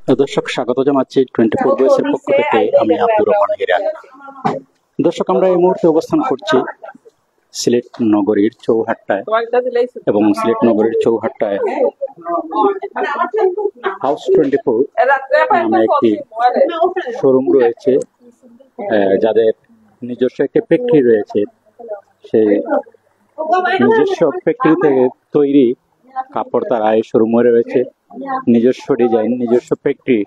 দর্শক, স্বাগত জানাচ্ছি 24 বয়েসের পক্ষ থেকে। আমি আব্দুর রহমান হিরা। দর্শক, আমরা এই মুহূর্তে অবস্থান করছি সিলেট নগরীর চৌহাট্টায়, এবং সিলেট নগরীর চৌহাট্টায় হাউস 24 নামে একটি শোরুম রয়েছে, যাদের নিজস্ব একটি ফ্যাক্টরি রয়েছে। সেই নিজস্ব ফ্যাক্টরি থেকে তৈরি কাপড় তারা এই শোরুমে রয়েছে, নিজস্ব ডিজাইন, নিজস্ব ফ্যাক্টরি।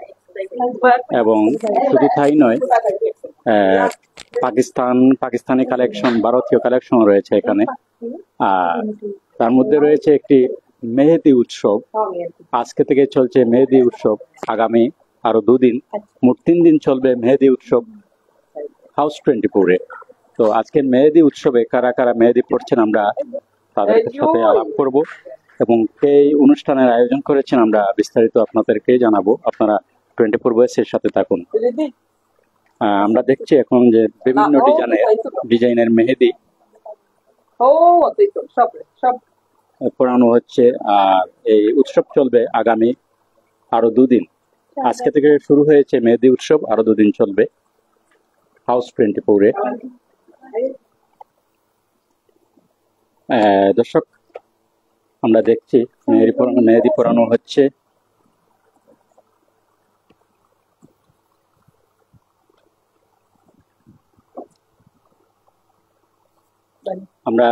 এবং শুধু তাই নয়, পাকিস্তানি কালেকশন, ভারতীয় কালেকশন রয়েছে এখানে। আর তার মধ্যে রয়েছে একটি মেহেদি উৎসব। আজকে থেকে চলছে মেহেদি উৎসব, আগামী আরো 2 দিন, মোট 3 দিন চলবে মেহেদি উৎসব হাউস 24-এ। তো আজকের মেহেদি উৎসবে কারা কারা মেহেদি পড়ছেন আমরা তাদের সাথে আলাপ করব, এবং এই অনুষ্ঠানের আয়োজন করেছেন আমরা বিস্তারিত আপনাদেরকে জানাবো। আপনারা 24 বয়েসের সাথে থাকুন। আমরা দেখছি এখন যে বিভিন্ন ডিজাইনের মেহেদি পড়ানো হচ্ছে। আর এই উৎসব চলবে আগামী আরো 2 দিন। আজকে থেকে শুরু হয়েছে মেহেদি উৎসব, আরো 2 দিন চলবে হাউস 24-এ। দর্শক, আমরা দেখছি মেহেদি পড়ানো হচ্ছে। আমরা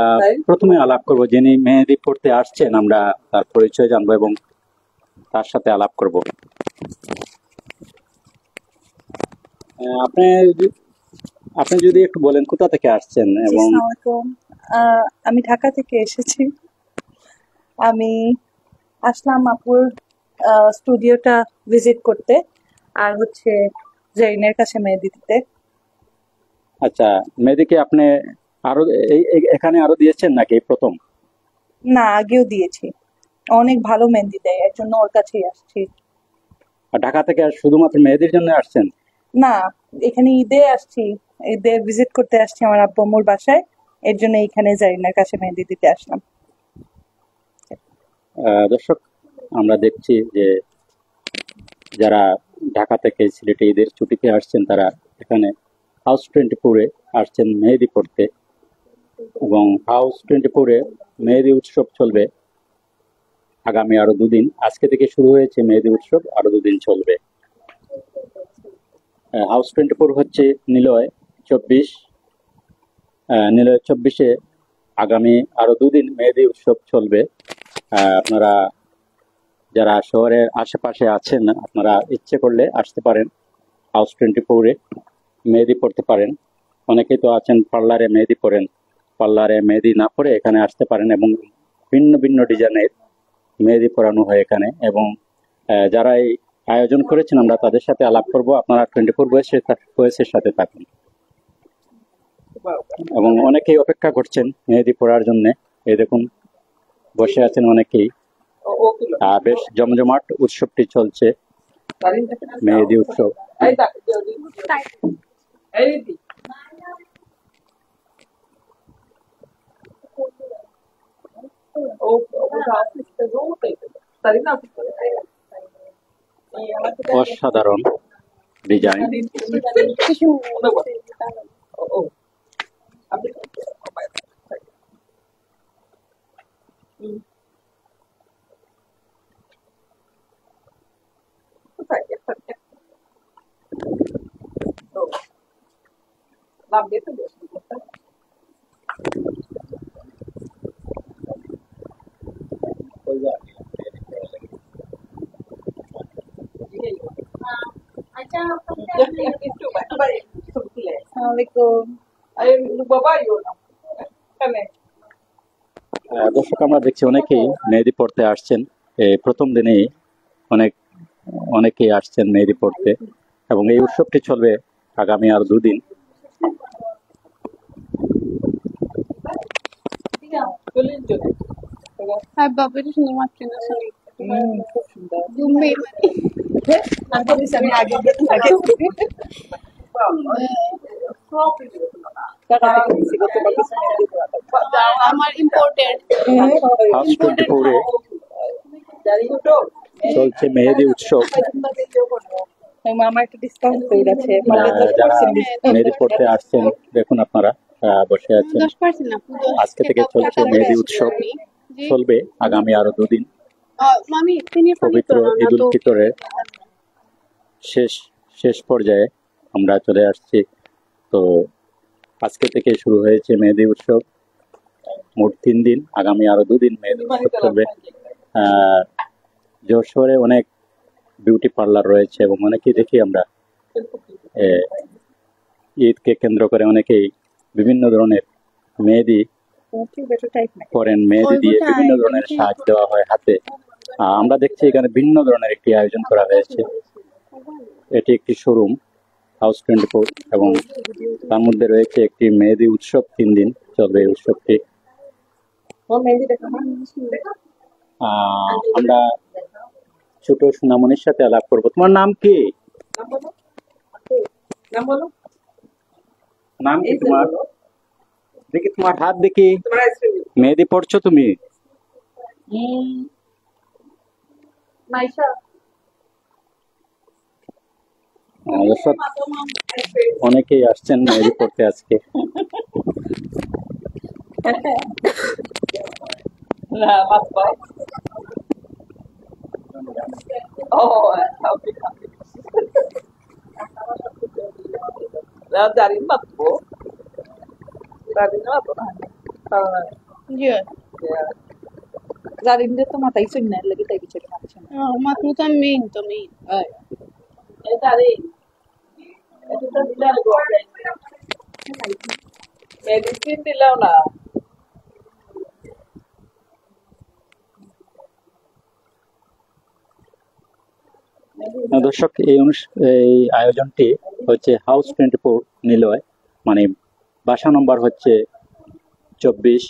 প্রথমে আলাপ করব, যিনি মেহেদি পড়তে আসছেন আমরা তার পরিচয় জানবো এবং তার সাথে আলাপ করব। আপনি যদি একটু বলেন কোথা থেকে আসছেন। এবং আমি ঢাকা থেকে এসেছি। আমি আসলাম আপুর স্টুডিওটা ভিজিট করতে, আর হচ্ছে জেরিনের কাছে মেহেদি দিতে। আচ্ছা, মেহেদি কি আপনি আরো এখানে আরো দিয়েছেন নাকি প্রথম? না, আগেও দিয়েছি। অনেক ভালো মেহেদি দেয়, এর জন্য ওর কাছেই আসছি। ঢাকা থেকে শুধুমাত্র মেহেদির জন্য আসছেন? না, এখানে ঈদে আসছি, ঈদে ভিজিট করতে আসছি আমার আব্বু আম্মুর বাসায়, এর জন্য এখানে জেরিনের কাছে মেহেদি দিতে আসলাম। দর্শক, আমরা দেখছি যে যারা ঢাকা থেকে সিলেটে ঈদের ছুটিতে আসছেন তারা এখানে হাউস 24-এ আসছেন মেহেদি পড়তে, এবং হাউস 24-এ মেহেদি উৎসব চলবে আগামী আরো 2 দিন। আজকে থেকে শুরু হয়েছে মেহেদি উৎসব, আরো 2 দিন চলবে। হাউস 24 হচ্ছে নিলয় 24-এ আগামী আরো 2 দিন মেহেদি উৎসব চলবে। আপনারা যারা শহরের আশেপাশে আছেন, আপনারা ইচ্ছে করলে আসতে পারেন হাউস 24-এ মেহেদি পড়তে পারেন। অনেকেই তো আছেন পার্লারে মেহেদি পড়েন, পার্লারে মেহেদি না পড়ে এখানে আসতে পারেন, এবং ভিন্ন ভিন্ন ডিজাইনের মেহেদি পড়ানো হয় এখানে। এবং যারা এই আয়োজন করেছেন আমরা তাদের সাথে আলাপ করব। আপনারা 24 বয়েসের সাথে থাকুন। এবং অনেকেই অপেক্ষা করছেন মেহেদি পড়ার জন্য। এই দেখুন, বসে আছেন অনেকেই। বেশ জমজমাট উৎসবটি চলছে, মেহেদি উৎসব। অসাধারণ ডিজাইন। দর্শক, আমরা দেখছি অনেকেই মেহেদি পড়তে আসছেন। প্রথম দিনেই অনেকেই আসছেন মেহেদি পড়তে, এবং এই উৎসবটি চলবে আগামী আর 2 দিন। আমার ইম্পোর্টেড হাউস 24-এ চলছে মেহেদি উৎসব। ওই মামা একটা ডিসকাউন্ট কোড আছে, যারা 10% ডিসকাউন্ট। মেহেদি পড়তে আসছেন দেখুন আপনারা বসে আছেন। 10% না, 10 আজকে থেকে টাকা চলছে করে মেহেদি আসবে উৎসব, আমি। জি। চলবে আগামী আরো 2 দিন। মামি তিনি পানি পবিত্র তো না ঈদ উল তো ফিতরের শেষ শেষ পর্যায়ে আমরা চলে আসছি। তো আজকে থেকে শুরু হয়েছে মেহেদি উৎসব, মোট 3 দিন, আগামী আরো 2 দিন মেহেদি উৎসব চলবে। যশোরে অনেক বিউটি পার্লার রয়েছে এবং অনেকেই দেখি আমরা ঈদকে কেন্দ্র করে অনেকেই বিভিন্ন ধরনের মেহেদি করেন, মেহেদি দিয়ে বিভিন্ন ধরনের সাজ দেওয়া হয় হাতে। আমরা দেখছি এখানে ভিন্ন ধরনের একটি আয়োজন করা হয়েছে। এটি একটি শোরুম, হাউস 24, এবং তার মধ্যে রয়েছে একটি মেহেদি উৎসব। 3 দিন চলবে এই উৎসবটি। আমরা ছোট সোনামণির সাথে আলাপ করবো। তোমার নাম কি? নাম কি তোমার? দেখি তোমার হাত দেখি, মেহেদি পড়ছো তুমি? দর্শক অনেকেই আসছেন মেহেদি পড়তে আজকে। Darin matbo. Darin na matbo na. Iya. Zarin dito matay signal lagi tayo bicara macam. Matutan main to main. Darin. Ito ta dilaw go. Medicine dilaw na. দর্শক এই আয়োজনটি হচ্ছে হাউস 24 নিলয়, মানে বাসা নম্বর হচ্ছে 24,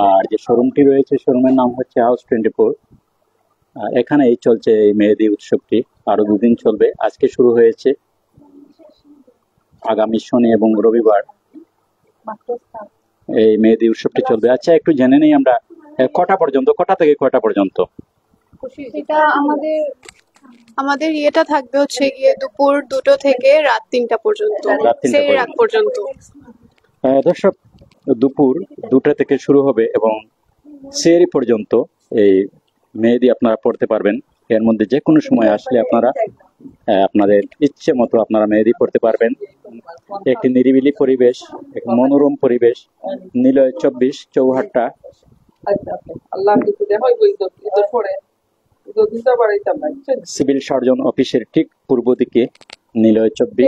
আর যে শোরুমটি রয়েছে শোরুমের নাম হচ্ছে হাউস 24। এখানেই চলছে এই মেহেদি উৎসবটি, আরো 2 দিন চলবে। আজকে শুরু হয়েছে, আগামী শনি এবং রবিবার এই মেহেদি উৎসবটি চলবে। আচ্ছা, একটু জেনে নেই আমরা কটা পর্যন্ত, কটা থেকে কটা পর্যন্ত? এটা আমাদের ইয়েটা থাকবে হচ্ছে গিয়ে দুপুর 2টো থেকে রাত 3টা পর্যন্ত, রাত 3টা সেই রাত পর্যন্ত। দর্শক, দুপুর 2টা থেকে শুরু হবে এবং সেহরি পর্যন্ত এই মেহেদি আপনারা পড়তে পারবেন। এর মধ্যে যে কোনো সময় আসলে আপনারা আপনাদের ইচ্ছে মতো আপনারা মেহেদি পড়তে পারবেন। একটি নিরিবিলি পরিবেশ, একটি মনোরম পরিবেশ, Niloy 24 Chowhatta. Allah itu deh hoy itu pore. Itu bisa বাড়াইতাম না। সিভিল সার্জন অফিসের ঠিক পূর্ব দিকে নিলয় 24।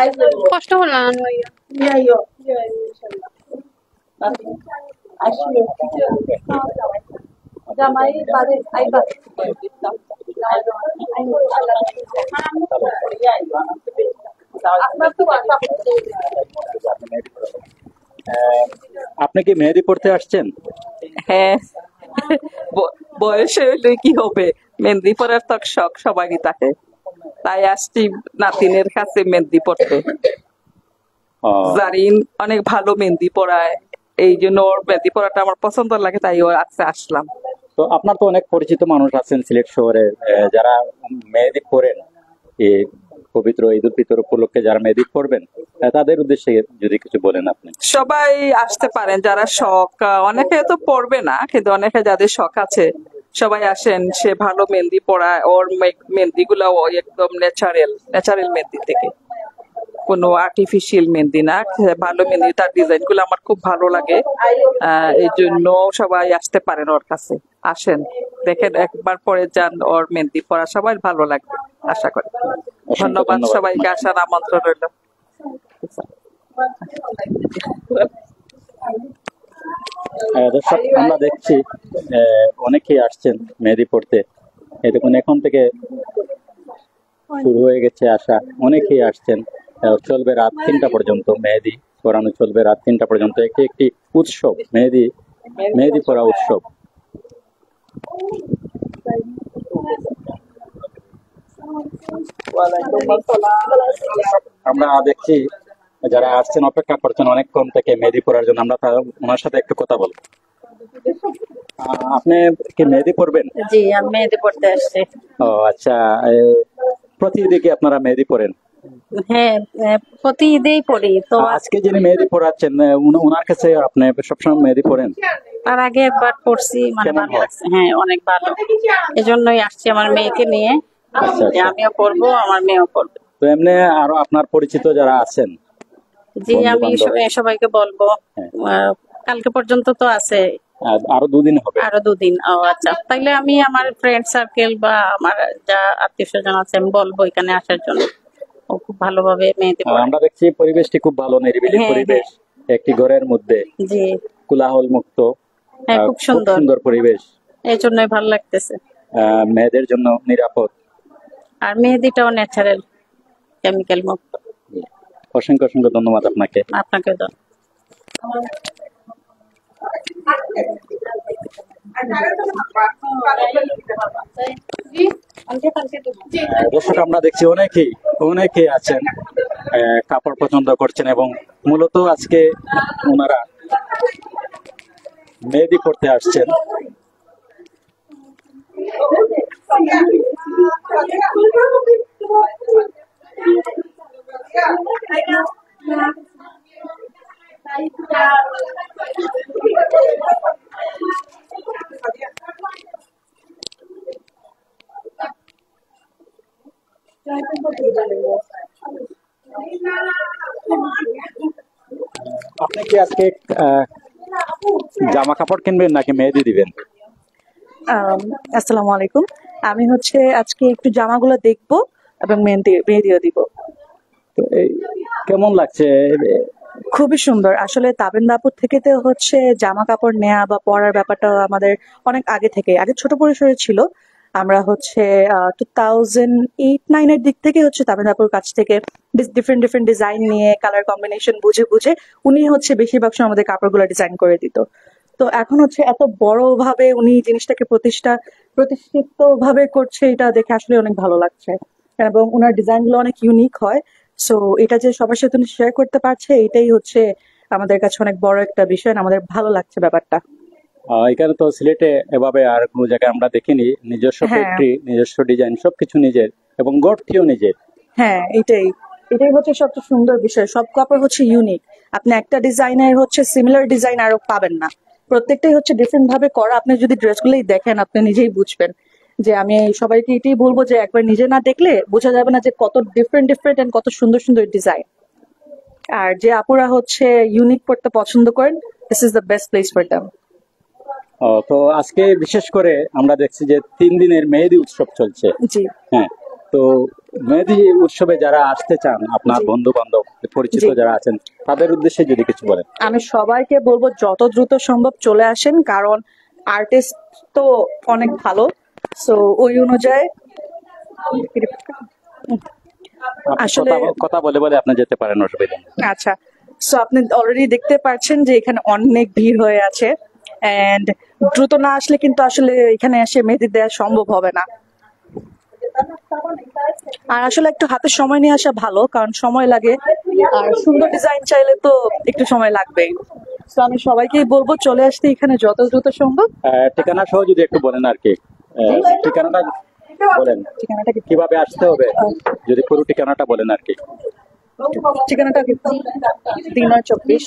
আসসালামু কষ্ট হলো না ভাইয়া? Iya yo. Iya insyaallah. Asli. Jamai bade aiba. আপনার তো বাসা আপনি কি মেহেদি পড়তে আসছেন? হ্যাঁ, বয়স হলে কি হবে, মেহেন্দি পরার তো শখ সবারই থাকে, তাই আসছি নাতিনের কাছে মেহেন্দি পড়তে। জারিন অনেক ভালো মেহেন্দি পরায়, এই জন্য ওর মেহেন্দি পরাটা আমার পছন্দ লাগে, তাই ওর কাছে আসলাম। তো আপনার তো অনেক পরিচিত মানুষ আছেন সিলেট শহরে, যারা মেহেদি পড়েন, এই পবিত্র ঈদ উল ফিতর উপলক্ষে যারা মেহেদি পড়বেন, তাদের উদ্দেশ্যে যদি কিছু বলেন আপনি। সবাই আসতে পারেন যারা শখ, অনেকে তো পড়বে না কিন্তু অনেকে যাদের শখ আছে সবাই আসেন। সে ভালো মেহেন্দি পড়ায়, ওর মেহেন্দি গুলা একদম ন্যাচারাল মেহেন্দি থেকে, কোনো আর্টিফিশিয়াল মেহেন্দি না, ভালো মেহেন্দি। তার ডিজাইন গুলো আমার খুব ভালো লাগে, এই জন্য সবাই আসতে পারেন ওর কাছে। আসেন, দেখেন, একবার পরে যান, ওর মেহেন্দি পড়া সবাই ভালো লাগবে আশা করি। ধন্যবাদ সবাইকে, আসার আমন্ত্রণ রইল। দর্শক, আমরা দেখছি অনেকেই আসছেন মেহেদি পড়তে। এই দেখুন, এখন থেকে শুরু হয়ে গেছে আসা, অনেকেই আসছেন। চলবে রাত 3টা পর্যন্ত, মেহেদি পড়ানো চলবে রাত 3টা পর্যন্ত। এটি একটি উৎসব, মেহেদি পড়া উৎসব। আমরা দেখছি যারা আসছেন অপেক্ষা করছেন অনেকক্ষণ থেকে মেহেদি পড়ার জন্য। আমরা ওনার সাথে একটু কথা বলবো। আপনি কি মেহেদি পরবেন? জি, আমি মেহেদি পড়তে আসছি। ও আচ্ছা, প্রতি ঈদে কি আপনারা মেহেদি পরেন? হ্যাঁ, প্রতি ঈদেই পড়ি তো। আজকে যিনি মেহেদি পরাচ্ছেন ওনার কাছে আপনি সবসময় মেহেদি পরেন? তার আগে একবার পড়ছি, মানে কেমন ভালো হয়? লাগছে। হ্যাঁ, অনেক ভালো। এজন্যই আসছি আমার মেয়েকে নিয়ে, আচ্ছা, যে আচ্ছা। আমিও পড়বো, আমার মেয়েও পড়বে। তো এমনি আরো আপনার পরিচিত যারা আছেন, জি, বন্ধু আমি বান্ধব? সবাইকে বলবো। হ্যাঁ। কালকে পর্যন্ত তো আছে, আরো 2 দিন হবে। আরো 2 দিন। ও আচ্ছা, তাইলে আমি আমার ফ্রেন্ড সার্কেল বা আমার যা আত্মীয় স্বজন আছে আমি বলবো এখানে আসার জন্য। ও খুব ভালোভাবে মেহেদি পড়ে। আমরা দেখছি পরিবেশটি খুব ভালো, নিরিবিলি হ্যাঁ, পরিবেশ, একটি ঘরের মধ্যে জি, কোলাহল মুক্ত। হ্যাঁ, খুব সুন্দর। সুন্দর পরিবেশ, এই জন্যই ভালো লাগতেছে। মেয়েদের জন্য নিরাপদ। আর মেহেদিটাও ন্যাচারাল, কেমিক্যাল মুক্ত। অসংখ্য অসংখ্য ধন্যবাদ আপনাকে। আপনাকে তো দর্শক, আমরা দেখছি অনেকেই আছেন, কাপড় পছন্দ করছেন এবং মূলত আজকে ওনারা মেহেদি পড়তে আসছেন। আপনি কি আজকে আহ, জামা কাপড় কিনবেন নাকি মেহেদি দিবেন? আসসালামু আলাইকুম। আমি হচ্ছে আজকে একটু জামাগুলো দেখবো এবং মেহেদিও দিব। তো কেমন লাগছে? খুবই সুন্দর। আসলে তাবেন্দাপুর থেকে তো হচ্ছে জামা কাপড় নেওয়া বা পরার ব্যাপারটা আমাদের অনেক আগে ছোট পরিসরে ছিল। আমরা হচ্ছে 2008-9 এর দিক থেকে হচ্ছে তাবেন্দাপুর কাছ থেকে ডিফারেন্ট ডিফারেন্ট ডিজাইন নিয়ে কালার কম্বিনেশন বুঝে বুঝে উনি হচ্ছে বেশিরভাগ সময় আমাদের কাপড়গুলো ডিজাইন করে দিত। তো এখন হচ্ছে এত বড় ভাবে উনি জিনিসটাকে প্রতিষ্ঠিত ভাবে করছে, এটা দেখে আসলে অনেক ভালো লাগছে এবং ওনার ডিজাইন গুলো অনেক ইউনিক হয়। সো এটা যে সবার সাথে উনি শেয়ার করতে পারছে, এটাই হচ্ছে আমাদের কাছে অনেক বড় একটা বিষয়, আমাদের ভালো লাগছে ব্যাপারটা। এখানে তো সিলেটে এভাবে আর কোনো জায়গায় আমরা দেখিনি, নিজস্ব হ্যাঁ। ফ্যাক্টরি, নিজস্ব ডিজাইন, সবকিছু নিজের এবং গড়টিও নিজের। হ্যাঁ, এটাই হচ্ছে সবচেয়ে সুন্দর বিষয়। সব কাপড় হচ্ছে ইউনিক। আপনি একটা ডিজাইনের হচ্ছে সিমিলার ডিজাইন আরো পাবেন না। প্রত্যেকটাই হচ্ছে ডিফারেন্ট ভাবে করা। আপনি যদি ড্রেসগুলোই দেখেন আপনি নিজেই বুঝবেন। যে আমি সবাইকে এটাই বলবো যে একবার নিজে না দেখলে বোঝা যাবে না যে কত ডিফারেন্ট ডিফারেন্ট এন্ড কত সুন্দর সুন্দর ডিজাইন। আর যে আপুরা হচ্ছে ইউনিক পড়তে পছন্দ করেন, this is the best place for them. তো আজকে বিশেষ করে আমরা দেখছি যে 3 দিনের মেহেদি উৎসব চলছে। জি, হ্যাঁ, তো মেহেদি উৎসবে যারা আসতে চান, আপনার জি। বন্ধু বান্ধব পরিচিত জি। যারা আছেন, তাদের উদ্দেশ্যে যদি কিছু বলেন। আমি সবাইকে বলবো যত দ্রুত সম্ভব চলে আসেন, কারণ আর্টিস্ট তো অনেক ভালো। সো ওই অনুযায়ী আপনি আসলে কথা বলে বলে আপনি যেতে পারেন, অসুবিধা নেই। আচ্ছা, সো আপনি অলরেডি দেখতে পাচ্ছেন যে এখানে অনেক ভিড় হয়ে আছে এন্ড দ্রুত না আসলে কিন্তু আসলে এখানে এসে মেহেদি দেওয়া সম্ভব হবে না। আর আসলে একটু হাতে সময় নিয়ে আসা ভালো, কারণ সময় লাগে আর সুন্দর ডিজাইন চাইলে তো একটু সময় লাগবেই। তো আমি সবাইকেই বলবো চলে আসতে এখানে যত দ্রুত সম্ভব। ঠিকানা সহ যদি একটু বলেন আর কি। ঠিকানাটা বলেন, ঠিকানাটা কি? কিভাবে আসতে হবে, যদি পুরো ঠিকানাটা বলেন আর কি। ঠিকানাটা কি? 3-24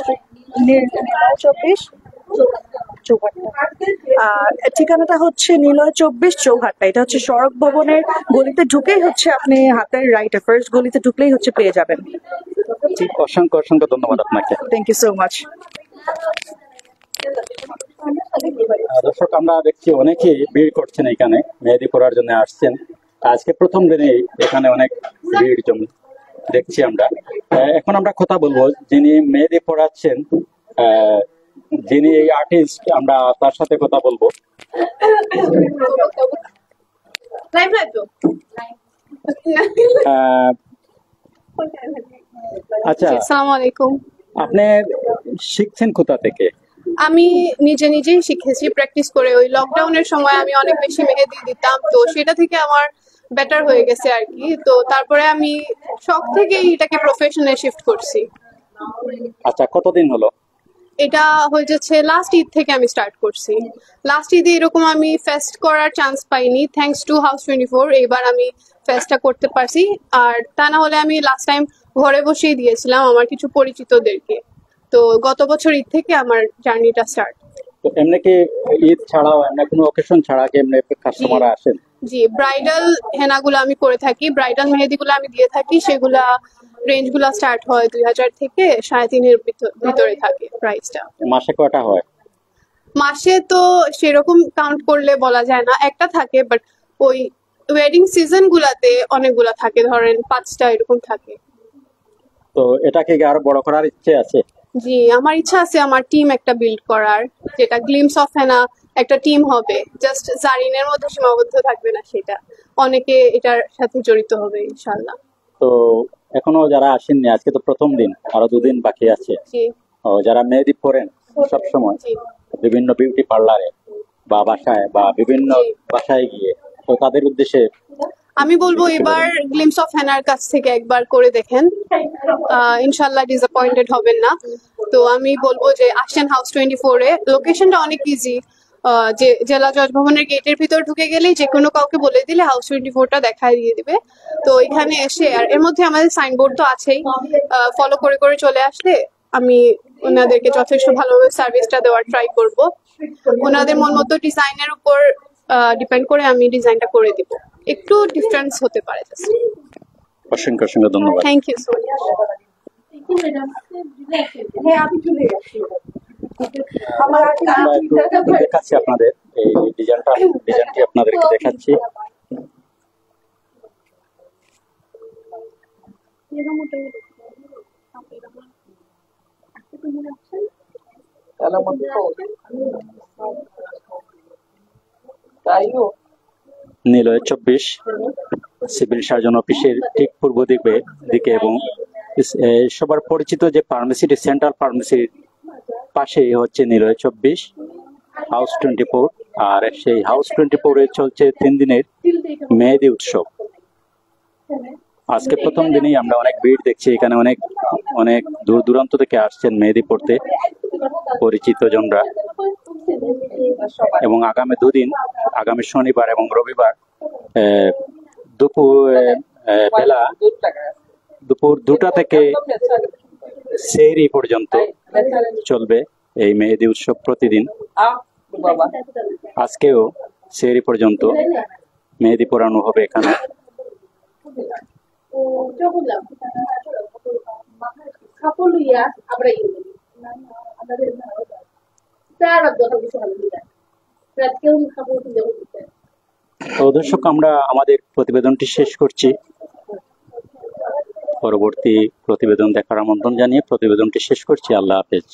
চৌঘাট্টা। ঠিকানাটা হচ্ছে নিলয় 24 চৌঘাট্টা। এটা হচ্ছে সড়ক ভবনের গলিতে ঢুকেই হচ্ছে আপনি হাতের রাইটে ফার্স্ট গলিতে ঢুকলেই হচ্ছে পেয়ে যাবেন। অসংখ্য অসংখ্য ধন্যবাদ আপনাকে। Thank you so much. দর্শক, আমরা দেখছি অনেকেই ভিড় করছেন, এখানে মেহেদি পড়ার জন্য আসছেন। আজকে প্রথম দিনে এখানে অনেক ভিড় দেখছি আমরা। এখন আমরা কথা বলবো যিনি মেহেদি পড়াচ্ছেন, যিনি এই আর্টিস্ট, আমরা তার সাথে কথা বলবো। আহ, আচ্ছা, আসসালামু আলাইকুম। আপনি শিখছেন কোথা থেকে? আমি নিজেই শিখেছি প্র্যাকটিস করে। ওই লকডাউনের সময় আমি অনেক বেশি মেহেদি দিতাম, তো সেটা থেকে আমার বেটার হয়ে গেছে আর কি। তো তারপরে আমি শখ থেকেই এটাকে প্রফেশনে শিফট করছি। আচ্ছা, কতদিন হলো? এটা হয়ে যাচ্ছে লাস্ট ঈদ থেকে আমি স্টার্ট করছি। লাস্ট ঈদে এরকম আমি ফেস্ট করার চান্স পাইনি, থ্যাঙ্কস টু হাউস 24। এবার আমি ফেস্টটা করতে পারছি। আর তা না হলে আমি লাস্ট টাইম ঘরে বসেই দিয়েছিলাম আমার কিছু পরিচিতদেরকে। তো গত বছর ঈদ থেকে আমার জার্নিটা স্টার্ট। তো এমনি কি ঈদ ছাড়াও এমনি কোনো অকেশন ছাড়া কি এমনি কাস্টমার আসেন? জি, ব্রাইডাল হেনাগুলো আমি করে থাকি, ব্রাইডাল মেহেদিগুলো আমি দিয়ে থাকি। সেগুলা রেঞ্জগুলো স্টার্ট হয় 2000 থেকে 3.5-এর ভিতরে থাকে প্রাইসটা। মাসে কয়টা হয়? মাসে তো সেরকম কাউন্ট করলে বলা যায় না, একটা থাকে, বাট ওই ওয়েডিং সিজন গুলাতে অনেকগুলা থাকে, ধরেন 5টা এরকম থাকে। তো এটাকে কি আরো বড় করার ইচ্ছে আছে? জি, আমার ইচ্ছা আছে আমার টিম একটা বিল্ড করার, যেটা গ্লিমস অফ হেনা একটা টিম হবে, জাস্ট জারিনের মধ্যে সীমাবদ্ধ থাকবে না, সেটা অনেকে এটার সাথে জড়িত হবে ইনশাল্লাহ। তো এখনো যারা আসেননি, আজকে তো প্রথম দিন, আরো 2 দিন বাকি আছে। জি ও যারা মেহেদি পরেন সব সময় জি বিভিন্ন বিউটি পার্লারে বা বাসায় বা বিভিন্ন জি। বাসায় গিয়ে, তো তাদের উদ্দেশ্যে আমি বলবো এবার গ্লিমস অফ হেনার কাছ থেকে একবার করে দেখেন, ইনশাল্লাহ ডিসঅ্যাপয়েন্টেড হবেন না। তো আমি বলবো যে আসেন হাউস 24-এ, লোকেশনটা অনেক ইজি। যে জেলা জজ ভবনের গেটের ভিতর ঢুকে গেলেই যে কোনো কাউকে বলে দিলে হাউস 24টা দেখায় দিয়ে দিবে। তো এখানে এসে, আর এর মধ্যে আমাদের সাইনবোর্ড তো আছেই, ফলো করে করে চলে আসলে আমি ওনাদেরকে যথেষ্ট ভালোভাবে সার্ভিসটা দেওয়ার ট্রাই করব। ওনাদের মন মতো ডিজাইনের উপর ডিপেন্ড করে আমি ডিজাইনটা করে দিব, একটু ডিফারেন্স হতে পারে। অসংখ্য অসংখ্য ধন্যবাদ। Thank you so much. আমরা একটু দেখাচ্ছি আপনাদের এই ডিজাইনটি আপনাদেরকে দেখাচ্ছি। নিলয় 24 সিভিল সার্জন অফিসের ঠিক পূর্ব দিকে এবং সবার পরিচিত যে ফার্মেসিটি, সেন্ট্রাল ফার্মেসির পাশেই হচ্ছে নিলয় 24 হাউস 24। আর সেই হাউস 24-এ চলছে 3 দিনের মেহেদি উৎসব। আজকে প্রথম দিনেই আমরা অনেক ভিড় দেখছি, এখানে অনেক অনেক দূর দূরান্ত থেকে আসছেন মেহেদি পড়তে পরিচিত জনরা। এবং আগামী 2 দিন, আগামী শনিবার এবং রবিবার দুপুর বেলা দুপুর 2টা থেকে সেহরি পর্যন্ত চলবে এই মেহেদি উৎসব প্রতিদিন। আজকেও সেহরি পর্যন্ত মেহেদি পরানো হবে এখানে। তো দর্শক, আমরা আমাদের প্রতিবেদনটি শেষ করছি। পরবর্তী প্রতিবেদন দেখার আমন্ত্রণ জানিয়ে প্রতিবেদনটি শেষ করছি। আল্লাহ হাফেজ।